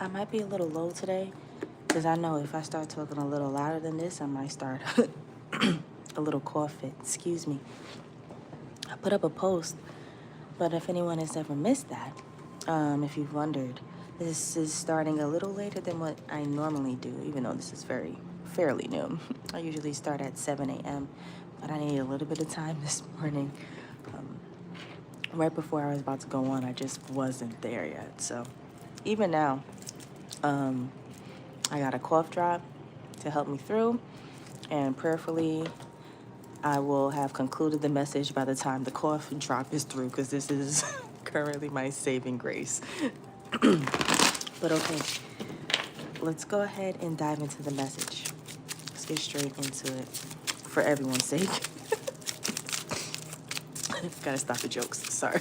I might be a little low today because I know if I start talking a little louder than this, I might start a little cough fit. Excuse me. I put up a post, but if anyone has ever missed that, if you've wondered, this is starting a little later than what I normally do, even though this is fairly new. I usually start at 7 a.m., but I need a little bit of time this morning. Right before I was about to go on, I just wasn't there yet. So even now, I got a cough drop to help me through, and prayerfully, I will have concluded the message by the time the cough drop is through, because this is currently my saving grace. But okay, let's go ahead and dive into the message. Let's get straight into it for everyone's sake. Gotta stop the jokes. Sorry.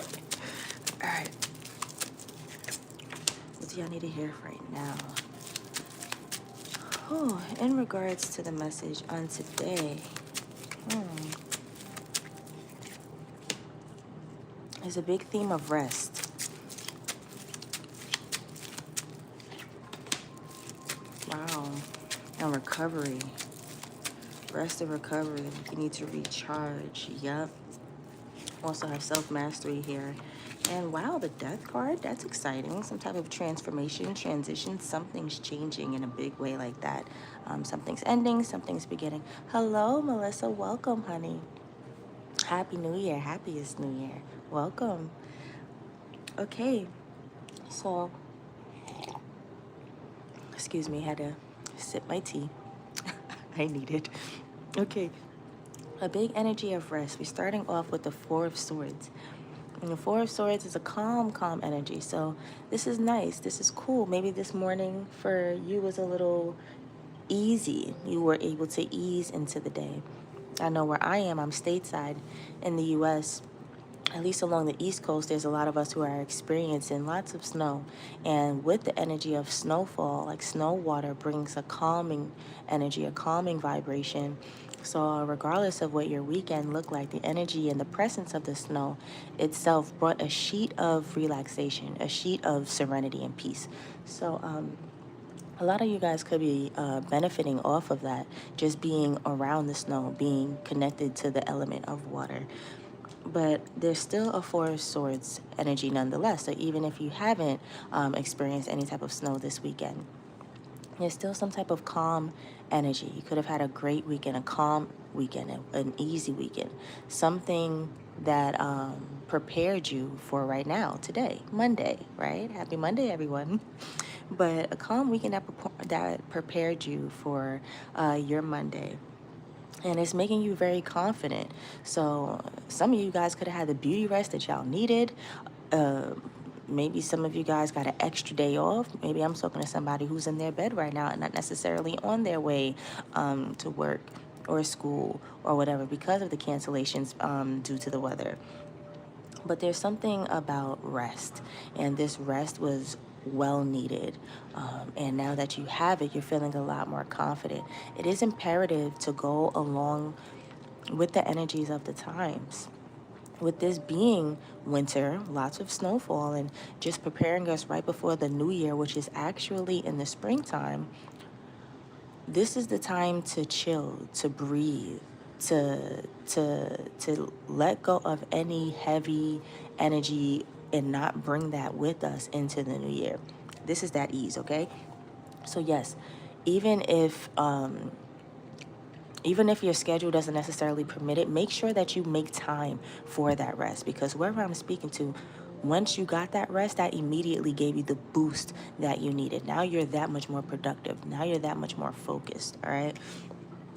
All right. What do y'all need to hear right now? Oh, in regards to the message on today, there's a big theme of rest. Wow. And recovery. Rest and recovery. You need to recharge. Yup. Also have self-mastery here. And wow, the death card, that's exciting. Some type of transformation, transition. Something's changing in a big way like that. Something's ending, something's beginning. Hello, Melissa. Welcome, honey. Happy New Year. Happiest New Year. Welcome. Okay. So, excuse me, had to sip my tea. I need it. Okay. A big energy of rest. We're starting off with the Four of Swords. And the Four of Swords is a calm energy. So this is nice. This is cool. Maybe this morning for you was a little easy. You were able to ease into the day. I know where I am, I'm stateside in the U.S., at least along the East Coast, there's a lot of us who are experiencing lots of snow. And with the energy of snowfall, like snow water brings a calming energy, a calming vibration. So regardless of what your weekend looked like, the energy and the presence of the snow itself brought a sheet of relaxation, a sheet of serenity and peace. So a lot of you guys could be benefiting off of that, just being around the snow, being connected to the element of water. But there's still a Four of Swords energy nonetheless. So even if you haven't experienced any type of snow this weekend, there's still some type of calm energy. You could have had a great weekend, a calm weekend, an easy weekend, something that prepared you for right now, today, Monday, right? Happy Monday, everyone. But a calm weekend that prepared you for your Monday. And it's making you very confident. So some of you guys could have had the beauty rest that y'all needed. Maybe some of you guys got an extra day off. Maybe I'm talking to somebody who's in their bed right now and not necessarily on their way to work or school or whatever because of the cancellations due to the weather. But there's something about rest, and this rest was well needed. And now that you have it, you're feeling a lot more confident. It is imperative to go along with the energies of the times. With this being winter, lots of snowfall, and just preparing us right before the new year, which is actually in the springtime, this is the time to chill, to breathe, to let go of any heavy energy and not bring that with us into the new year. This is that ease, okay? So yes, even if your schedule doesn't necessarily permit it, make sure that you make time for that rest, because whoever I'm speaking to, once you got that rest, that immediately gave you the boost that you needed. Now you're that much more productive. Now you're that much more focused, all right?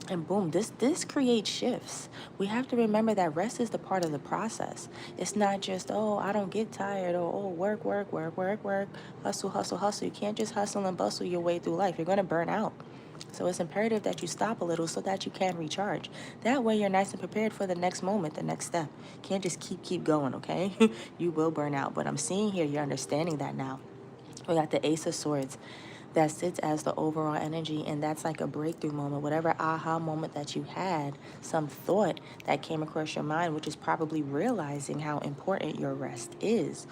And boom, this creates shifts. We have to remember that rest is the part of the process. It's not just, oh, I don't get tired, or oh, work, hustle, hustle, hustle. You can't just hustle and bustle your way through life. You're going to burn out. So it's imperative that you stop a little so that you can recharge. That way you're nice and prepared for the next moment, the next step. Can't just keep going, okay? You will burn out. But I'm seeing here you're understanding that now. We got the Ace of Swords that sits as the overall energy, and that's like a breakthrough moment, whatever aha moment that you had, some thought that came across your mind, which is probably realizing how important your rest is.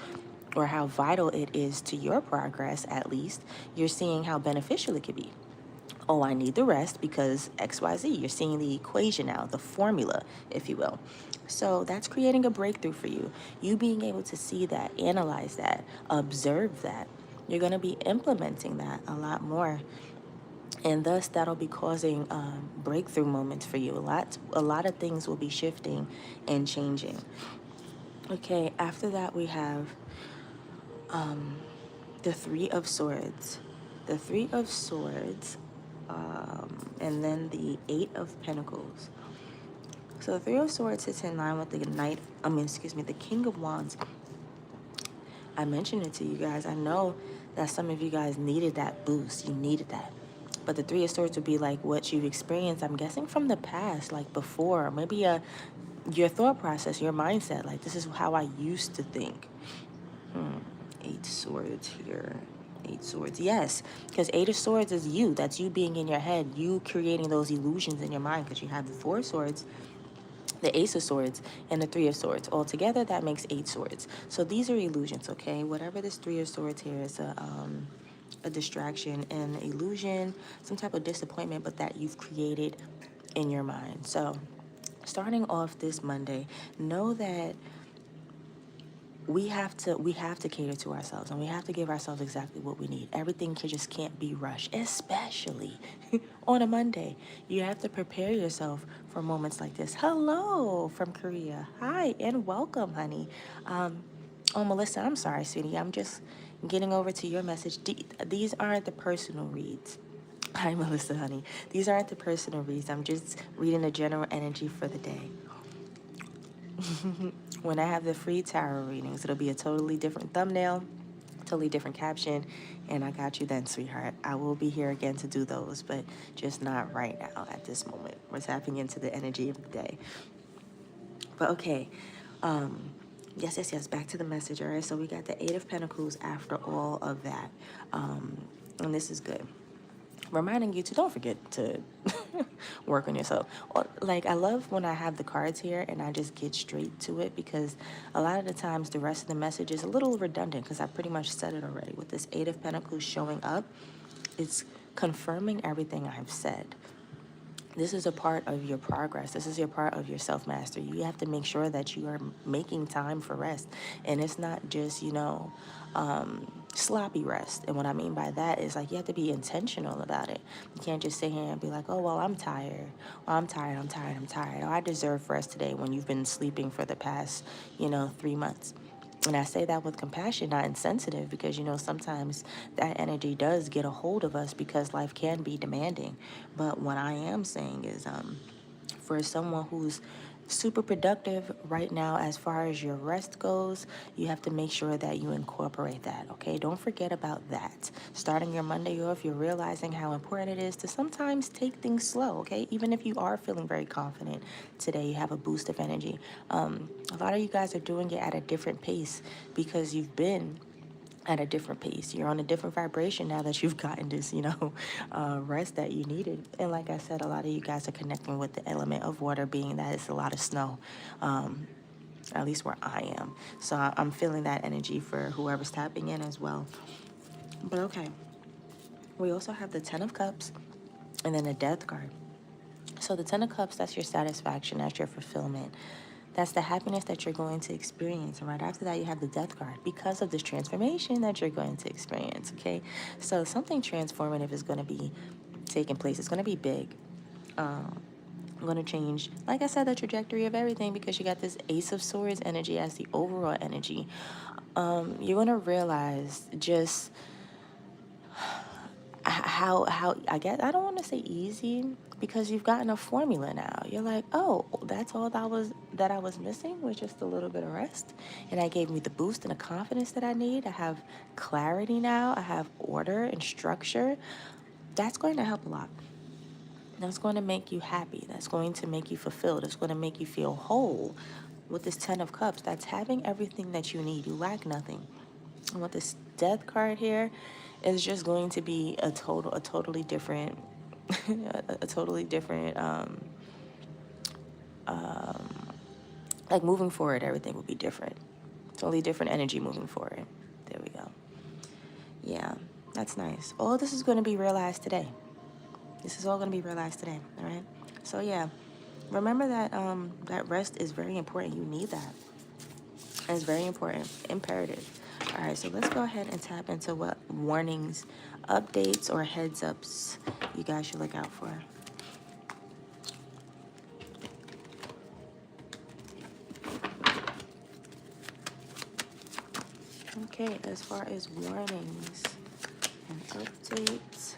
or how vital it is to your progress, at least, you're seeing how beneficial it could be. Oh, I need the rest because XYZ. You're seeing the equation now, the formula, if you will. So that's creating a breakthrough for you. You being able to see that, analyze that, observe that. You're going to be implementing that a lot more. And thus, that'll be causing breakthrough moments for you. A lot of things will be shifting and changing. Okay, after that, we have the Three of Swords. The Three of Swords, and then the Eight of Pentacles. So the Three of Swords sits in line with the King of Wands. I mentioned it to you guys. I know that some of you guys needed that boost. You needed that. But the Three of Swords would be like what you've experienced, I'm guessing, from the past, like before. Maybe your thought process, your mindset. Like, this is how I used to think. Eight Swords here. Eight Swords. Yes, because Eight of Swords is you. That's you being in your head. You creating those illusions in your mind, because you have the Four of Swords, the Ace of Swords, and the Three of Swords. All together, that makes Eight Swords. So these are illusions, okay? Whatever this Three of Swords here is a distraction, an illusion, some type of disappointment, but that you've created in your mind. So starting off this Monday, know that we have to cater to ourselves, and we have to give ourselves exactly what we need. Everything just can't be rushed, especially on a Monday. You have to prepare yourself for moments like this. Hello from Korea. Hi and welcome, honey. Oh, Melissa, I'm sorry, sweetie. I'm just getting over to your message. These aren't the personal reads. Hi, Melissa, honey. These aren't the personal reads. I'm just reading the general energy for the day. When I have the free tarot readings, it'll be a totally different thumbnail, totally different caption, and I got you then, sweetheart. I will be here again to do those, but just not right now at this moment. We're tapping into the energy of the day. But okay, yes, back to the message, all right? So we got the Eight of Pentacles after all of that, and this is good. Reminding you to don't forget to work on yourself. Like, I love when I have the cards here and I just get straight to it, because a lot of the times the rest of the message is a little redundant because I pretty much said it already. With this Eight of Pentacles showing up, it's confirming everything I've said. This is a part of your progress. This is your part of your self-mastery. You have to make sure that you are making time for rest. And it's not just, sloppy rest. And what I mean by that is, like, you have to be intentional about it. You can't just sit here and be like, oh, well, I'm tired. Well, I'm tired. Oh, I deserve rest today, when you've been sleeping for the past, 3 months. And I say that with compassion, not insensitive, because, sometimes that energy does get a hold of us because life can be demanding. But what I am saying is, for someone who's super productive right now as far as your rest goes, you have to make sure that you incorporate that, okay? Don't forget about that. Starting your Monday off, you're realizing how important it is to sometimes take things slow, okay? Even if you are feeling very confident today, you have a boost of energy. A lot of you guys are doing it at a different pace because you've been at a different pace. You're on a different vibration now that you've gotten this, rest that you needed. And like I said, a lot of you guys are connecting with the element of water, being that it's a lot of snow, at least where I am. So I'm feeling that energy for whoever's tapping in as well. But okay, we also have the Ten of Cups and then the Death card. So the Ten of Cups, that's your satisfaction, that's your fulfillment. That's the happiness that you're going to experience. And right after that, you have the Death card, because of this transformation that you're going to experience, okay? So something transformative is going to be taking place. It's going to be big. I'm going to change, like I said, the trajectory of everything, because you got this Ace of Swords energy as the overall energy. You're going to realize just how I guess, I don't want to say easy, because you've gotten a formula now. You're like, oh, that's all that I was missing, was just a little bit of rest, and that gave me the boost and the confidence that I need. I have clarity now. I have order and structure. That's going to help a lot. That's going to make you happy. That's going to make you fulfilled. It's going to make you feel whole. With this Ten of Cups, that's having everything that you need. You lack nothing. And with this Death card here, is just going to be a totally different, a totally different, like, moving forward, everything will be different. Totally different energy moving forward. There we go. Yeah, that's nice. All this is going to be realized today. This is all going to be realized today, all right? So yeah, remember that that rest is very important. You need that. It's very important, imperative. All right, so let's go ahead and tap into what warnings, updates, or heads ups you guys should look out for. Okay, as far as warnings and updates,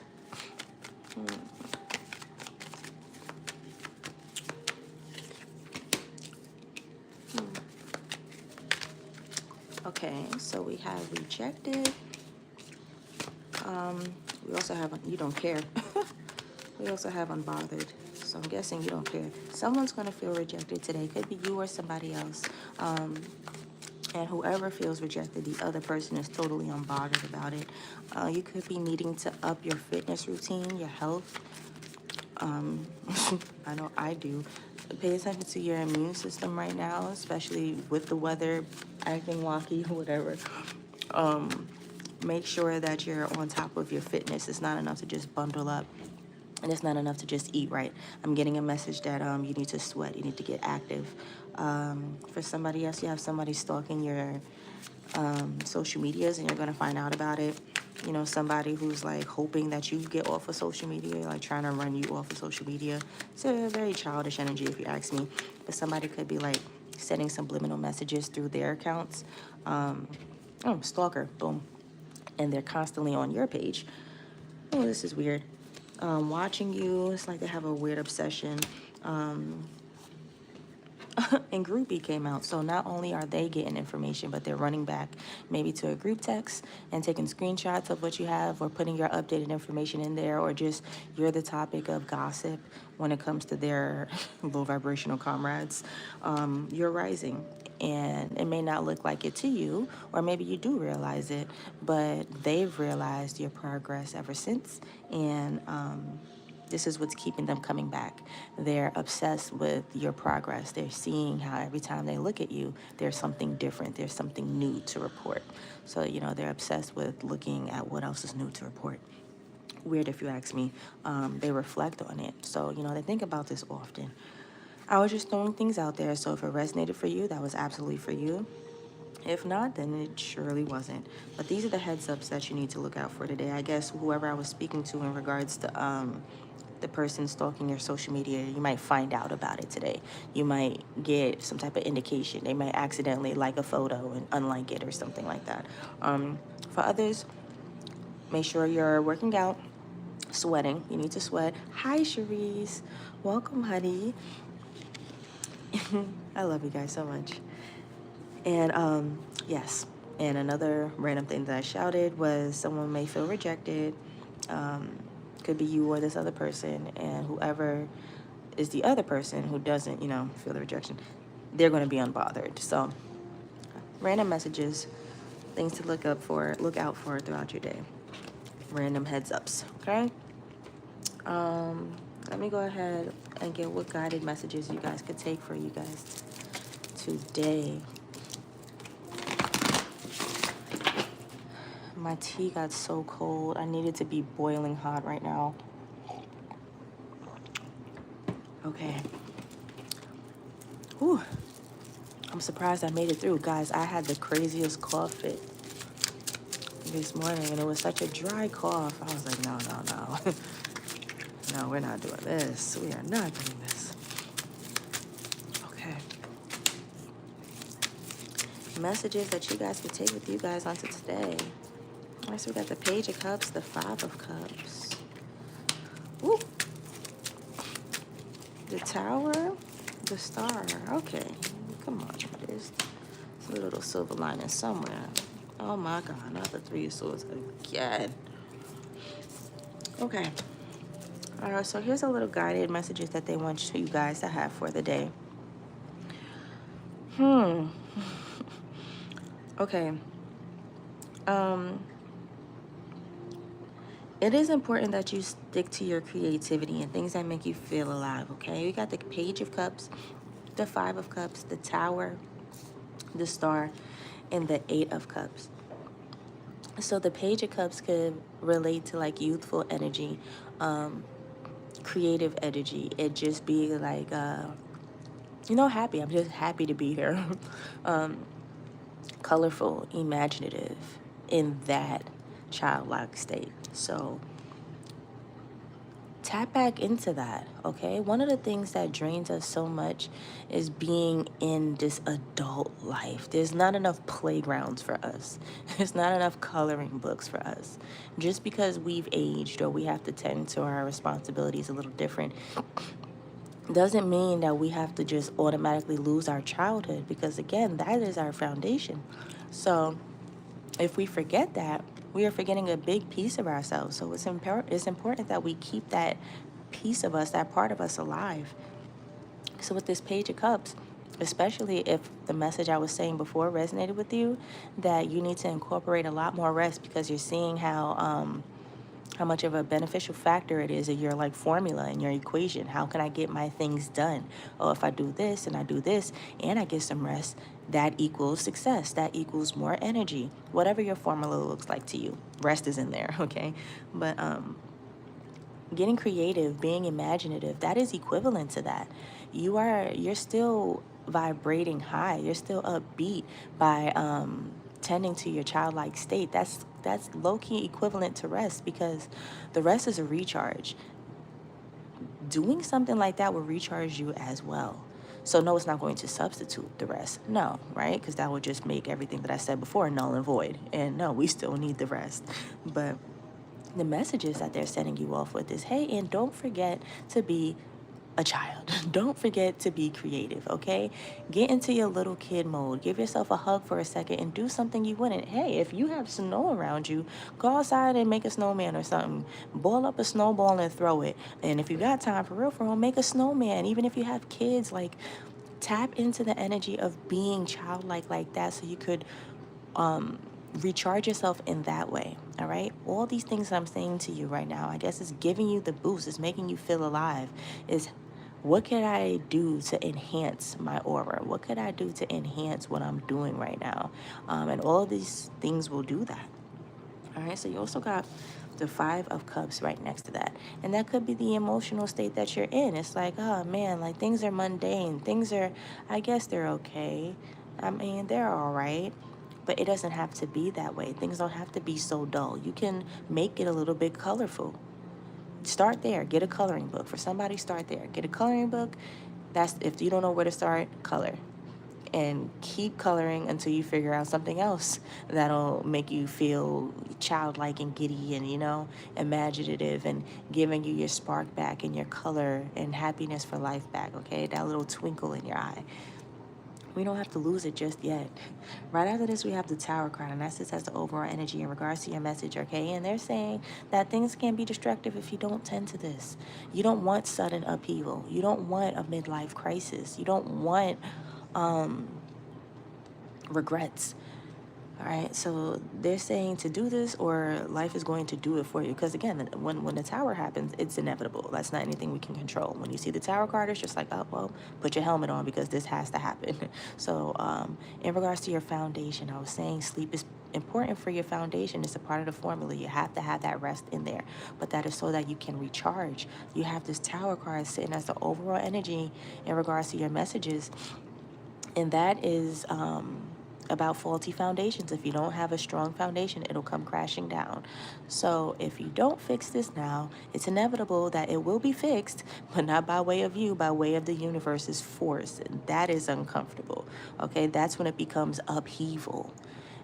okay, so we have rejected. We also have you don't care. We also have unbothered. So I'm guessing you don't care. Someone's going to feel rejected today. Could be you or somebody else. And whoever feels rejected, the other person is totally unbothered about it. You could be needing to up your fitness routine, your health. I know I do. Pay attention to your immune system right now, especially with the weather acting wonky, whatever. Make sure that you're on top of your fitness. It's not enough to just bundle up. And it's not enough to just eat right. I'm getting a message that you need to sweat. You need to get active. For somebody else, you have somebody stalking your social medias, and you're going to find out about it. You know, somebody who's like hoping that you get off of social media, like trying to run you off of social media. It's a very childish energy, if you ask me. But somebody could be like sending subliminal messages through their accounts. Stalker, boom. And they're constantly on your page. Oh, this is weird. Watching you, it's like they have a weird obsession. And Groupie came out, so not only are they getting information, but they're running back maybe to a group text and taking screenshots of what you have, or putting your updated information in there, or just you're the topic of gossip when it comes to their low vibrational comrades. You're rising, and it may not look like it to you, or maybe you do realize it, but they've realized your progress ever since, and this is what's keeping them coming back. They're obsessed with your progress. They're seeing how every time they look at you, there's something different. There's something new to report. So, you know, they're obsessed with looking at what else is new to report. Weird if you ask me. They reflect on it. So, you know, they think about this often. I was just throwing things out there. So if it resonated for you, that was absolutely for you. If not, then it surely wasn't. But these are the heads ups that you need to look out for today. I guess whoever I was speaking to in regards to the person stalking your social media, you might find out about it today. You might get some type of indication. They might accidentally like a photo and unlike it or something like that. For others, make sure you're working out, sweating. You need to sweat. Hi, Cherise. Welcome, honey. I love you guys so much. And yes, and another random thing that I shouted was someone may feel rejected. Could be you or this other person, and whoever is the other person who doesn't, you know, feel the rejection, they're going to be unbothered. So random messages, things to look out for throughout your day. Random heads ups, okay? Let me go ahead and get what guided messages you guys could take for you guys today. My tea got so cold. I need it to be boiling hot right now. Okay. Whew. I'm surprised I made it through. Guys, I had the craziest cough fit this morning, and it was such a dry cough. I was like, no. No, we're not doing this. We are not doing this. Okay. Messages that you guys could take with you guys onto today. All right, so we got the Page of Cups, the Five of Cups. Woo. The Tower, the Star. Okay, come on. There's a little silver lining somewhere. Oh my God, not the Three of Swords again. Okay. All right, so here's a little guided messages that they want you guys to have for the day. Okay. It is important that you stick to your creativity and things that make you feel alive, okay? We got the Page of Cups, the Five of Cups, the Tower, the Star, and the Eight of Cups. So the Page of Cups could relate to like youthful energy, creative energy. It just being like, happy. I'm just happy to be here. Colorful, imaginative in that childlike state. So tap back into that, okay? One of the things that drains us so much is being in this adult life. There's not enough playgrounds for us. There's not enough coloring books for us. Just because we've aged or we have to tend to our responsibilities a little different doesn't mean that we have to just automatically lose our childhood, because again, that is our foundation. So if we forget that, we are forgetting a big piece of ourselves. So it's important that we keep that piece of us, that part of us alive. So with this Page of Cups, especially if the message I was saying before resonated with you, that you need to incorporate a lot more rest, because you're seeing how much of a beneficial factor it is in your like formula in your equation. How can I get my things done? Oh, if I do this and I do this and I get some rest, that equals success. That equals more energy. Whatever your formula looks like to you, rest is in there, okay? But getting creative, being imaginative, that is equivalent to that. You're still vibrating high. You're still upbeat by tending to your childlike state. That's low key equivalent to rest, because the rest is a recharge. Doing something like that will recharge you as well. So no, it's not going to substitute the rest. No, right? Because that would just make everything that I said before null and void. And no, we still need the rest. But the messages that they're sending you off with is, hey, and don't forget to be a child. Don't forget to be creative, okay? Get into your little kid mode. Give yourself a hug for a second and do something you wouldn't. Hey, if you have snow around you, go outside and make a snowman or something. Ball up a snowball and throw it. And if you got time for real, make a snowman. Even if you have kids, like tap into the energy of being childlike like that, so you could recharge yourself in that way. All right, all these things I'm saying to you right now, I guess it's giving you the boost, it's making you feel alive. Is what could I do to enhance my aura? What could I do to enhance what I'm doing right now? And all of these things will do that. All right, so you also got the Five of Cups right next to that. And that could be the emotional state that you're in. It's like, oh man, like things are mundane. Things are, I guess they're okay. I mean, they're all right. But it doesn't have to be that way. Things don't have to be so dull. You can make it a little bit colorful. Start there. Get a coloring book. For somebody, start there. Get a coloring book. That's if you don't know where to start, color. And keep coloring until you figure out something else that'll make you feel childlike and giddy and, imaginative, and giving you your spark back and your color and happiness for life back, okay? That little twinkle in your eye. We don't have to lose it just yet. Right after this, we have the Tower card, and that sits as the overall energy in regards to your message, okay? And they're saying that things can be destructive if you don't tend to this. You don't want sudden upheaval. You don't want a midlife crisis. You don't want regrets. All right, so they're saying to do this, or life is going to do it for you. Because again, when the Tower happens, it's inevitable. That's not anything we can control. When you see the Tower card, it's just like, oh, well, put your helmet on because this has to happen. So in regards to your foundation, I was saying sleep is important for your foundation. It's a part of the formula. You have to have that rest in there. But that is so that you can recharge. You have this Tower card sitting as the overall energy in regards to your messages. And that is about faulty foundations. If you don't have a strong foundation, it'll come crashing down. So if you don't fix this now, it's inevitable that it will be fixed, but not by way of you, by way of the universe's force. That is uncomfortable. Okay, that's when it becomes upheaval,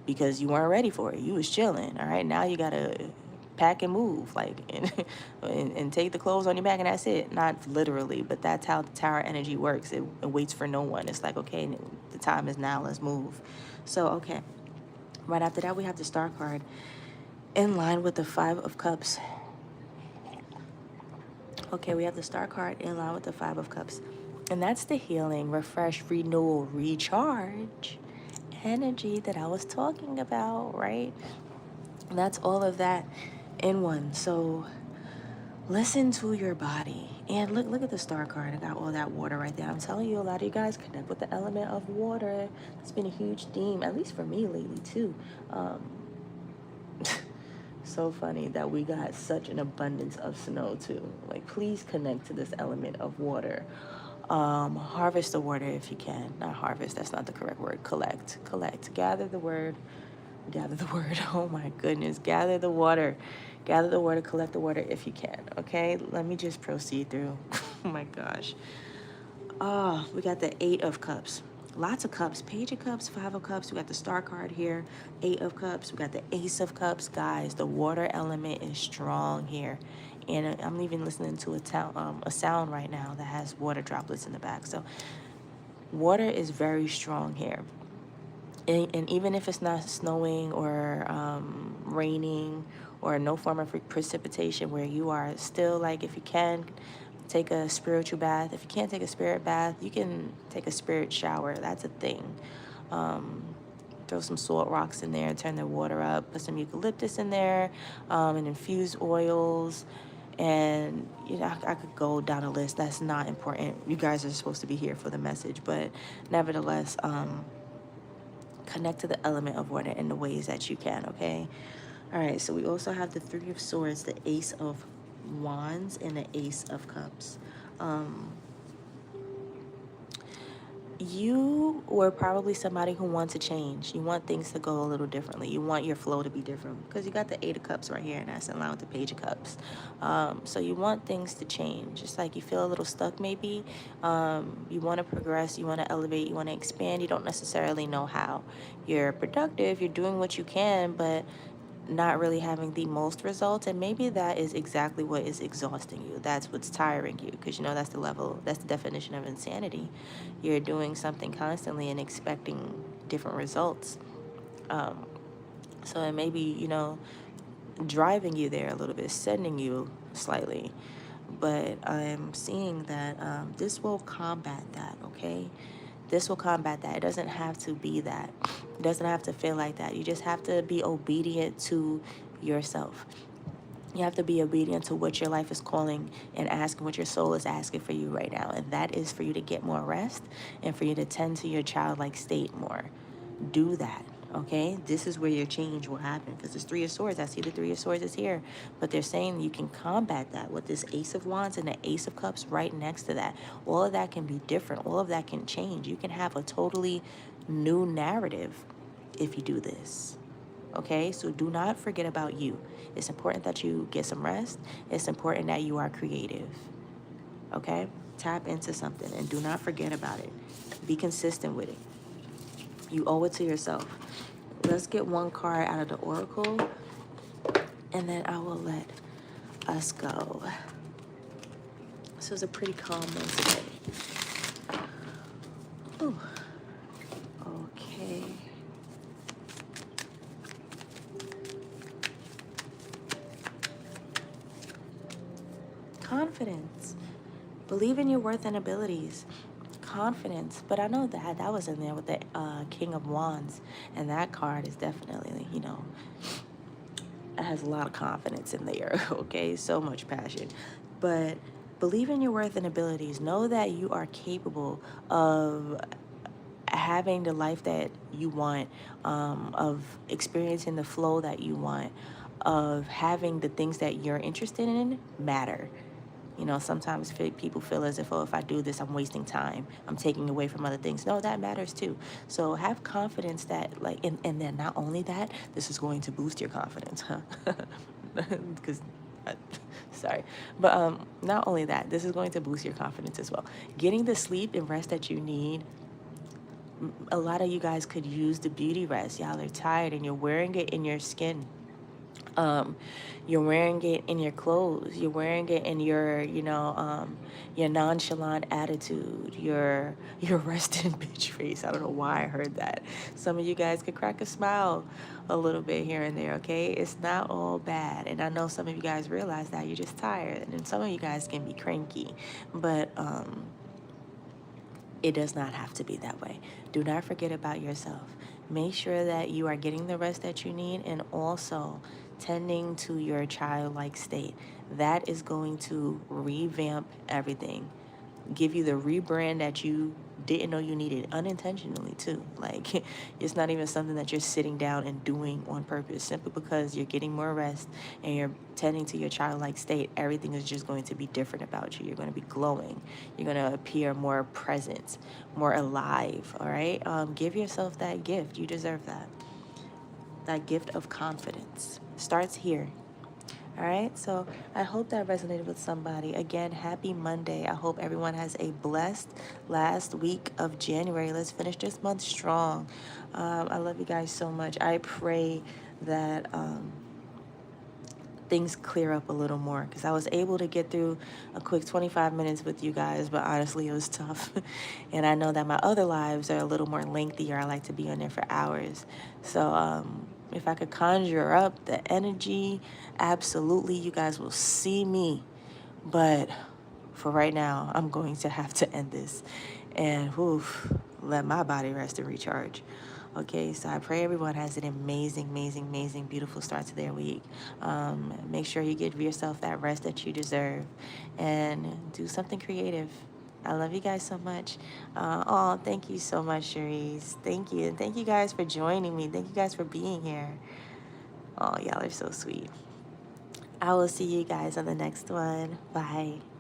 because you weren't ready for it. You was chilling. All right, now you gotta pack and move, like, and take the clothes on your back, and that's it. Not literally, but that's how the Tower energy works. It waits for no one. It's like, okay, the time is now, let's move. So, okay, right after that, we have the Star card in line with the Five of Cups. Okay, we have the Star card in line with the Five of Cups. And that's the healing, refresh, renewal, recharge energy that I was talking about, right? And that's all of that in one. So listen to your body. And look at the Star card. I got all that water right there. I'm telling you, a lot of you guys connect with the element of water. It's been a huge theme, at least for me lately too. So funny that we got such an abundance of snow too. Like, please connect to this element of water. Harvest the water if you can. Not harvest, that's not the correct word. Collect. Gather the word. Gather the word. Oh my goodness. Gather the water. Gather the water, collect the water if you can. Okay, let me just proceed through. Oh my gosh. Oh, we got the Eight of Cups. Lots of cups. Page of Cups, Five of Cups. We got the Star card here. Eight of Cups. We got the Ace of Cups. Guys, the water element is strong here. And I'm even listening to a sound right now that has water droplets in the back. So water is very strong here. And even if it's not snowing or raining or no form of precipitation where you are, still, like, if you can, take a spiritual bath. If you can't take a spirit bath, you can take a spirit shower. That's a thing. Throw some salt rocks in there, turn the water up, put some eucalyptus in there, and infused oils. And, you know, I could go down a list. That's not important. You guys are supposed to be here for the message. But nevertheless, connect to the element of water in the ways that you can, okay? All right, so we also have the Three of Swords, the Ace of Wands, and the Ace of Cups. You were probably somebody who wants to change. You want things to go a little differently. You want your flow to be different because you got the Eight of Cups right here, and that's in line with the Page of Cups. So you want things to change. It's like you feel a little stuck maybe. You want to progress. You want to elevate. You want to expand. You don't necessarily know how. You're productive. You're doing what you can, but not really having the most results, and maybe that is exactly what is exhausting you. That's what's tiring you, because you know that's the definition of insanity. You're doing something constantly and expecting different results. So it may be, you know, driving you there a little bit, sending you slightly, but I'm seeing that this will combat that, okay? This will combat that. It doesn't have to be that. It doesn't have to feel like that. You just have to be obedient to yourself. You have to be obedient to what your life is calling and asking, what your soul is asking for you right now. And that is for you to get more rest and for you to tend to your childlike state more. Do that. Okay, this is where your change will happen, because there's Three of Swords. I see the Three of Swords is here, but they're saying you can combat that with this Ace of Wands and the Ace of Cups right next to that. All of that can be different. All of that can change. You can have a totally new narrative if you do this. Okay, so do not forget about you. It's important that you get some rest. It's important that you are creative. Okay, tap into something and do not forget about it. Be consistent with it. You owe it to yourself. Let's get one card out of the Oracle, and then I will let us go. This was a pretty calm one today. Ooh. Okay. Confidence. Believe in your worth and abilities. Confidence, but I know that was in there with the King of Wands, and that card is definitely, you know, it has a lot of confidence in there. Okay, so much passion, but believe in your worth and abilities. Know that you are capable of having the life that you want, of experiencing the flow that you want, of having the things that you're interested in matter. You know, sometimes people feel as if, oh, if I do this, I'm wasting time. I'm taking away from other things. No, that matters too. So have confidence that, like, and then not only that, this is going to boost your confidence, huh? Because, sorry. But not only that, this is going to boost your confidence as well. Getting the sleep and rest that you need. A lot of you guys could use the beauty rest. Y'all are tired and you're wearing it in your skin. You're wearing it in your clothes. You're wearing it in your, you know, your nonchalant attitude, your resting bitch face. I don't know why I heard that. Some of you guys could crack a smile a little bit here and there, okay? It's not all bad. And I know some of you guys realize that you're just tired. And some of you guys can be cranky. But it does not have to be that way. Do not forget about yourself. Make sure that you are getting the rest that you need, and also tending to your childlike state. That is going to revamp everything, give you the rebrand that you didn't know you needed unintentionally too. Like it's not even something that you're sitting down and doing on purpose. Simply because you're getting more rest and you're tending to your childlike state, everything is just going to be different about you. You're going to be glowing. You're going to appear more present, more alive. All right. Give yourself that gift. You deserve that. That gift of confidence starts here. All right, so I hope that resonated with somebody. Again, happy Monday. I hope everyone has a blessed last week of January. Let's finish this month strong. I love you guys so much. I pray that things clear up a little more, because I was able to get through a quick 25 minutes with you guys, but honestly, it was tough. And I know that my other lives are a little more lengthier. I like to be on there for hours. So if I could conjure up the energy, absolutely, you guys will see me. But for right now, I'm going to have to end this and let my body rest and recharge. Okay, so I pray everyone has an amazing, amazing, amazing, beautiful start to their week. Make sure you give yourself that rest that you deserve and do something creative. I love you guys so much. Thank you so much, Cherise. Thank you. And thank you guys for joining me. Thank you guys for being here. Oh, y'all are so sweet. I will see you guys on the next one. Bye.